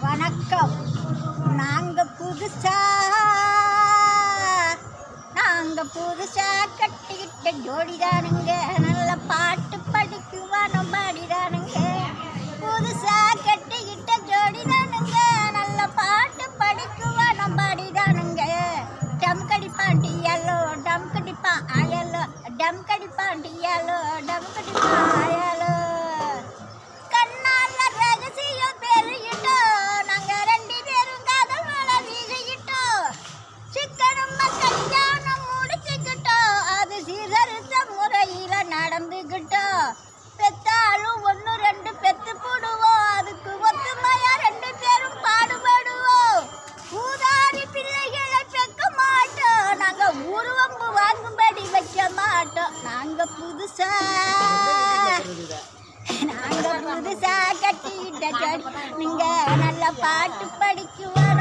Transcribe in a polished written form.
வணக்கம். நாங்க புதுசா கட்டிக்கிட்ட ஜோடிதானுங்க. நல்ல பாட்டு படிக்குவானோம் பாடிதானுங்க. புதுசா கட்டிக்கிட்ட ஜோடிதானுங்க. நல்ல பாட்டு படிக்குவானோம் பாடிதானுங்க. டம் கடிப்பான் டியாலோ டம் கடிப்பான் ஆயாலோ டம் கடிப்பான் டியாலோ டம் கடிப்பான் ஆயாலோ. கண்ணால ரகசியம் பெருகிட்டோம். நாங்க 2 பேரும் காதல் மழை வீசிக்கிட்டோம். சிக்கனும் கல்யாணம் முடிச்சுக்கிட்டோம். அது சீர்திருத்த முறையில நடந்துக்கிட்டோம். பெத்தாலும் 1 2 பெத்து போடுவோம். அதுக்கு ஒத்துமையா 2 பேரும் பாடுபடுவோம். ஊதாரி பிள்ளைகளை பெக்க மாட்டோம். நாங்க உருவம்பு வாங்கும்படி வைக்க மாட்டோம். நாங்க புதுசா கட்டிக்கிட்ட நீங்க நல்ல பாட்டு படிக்குவோம்.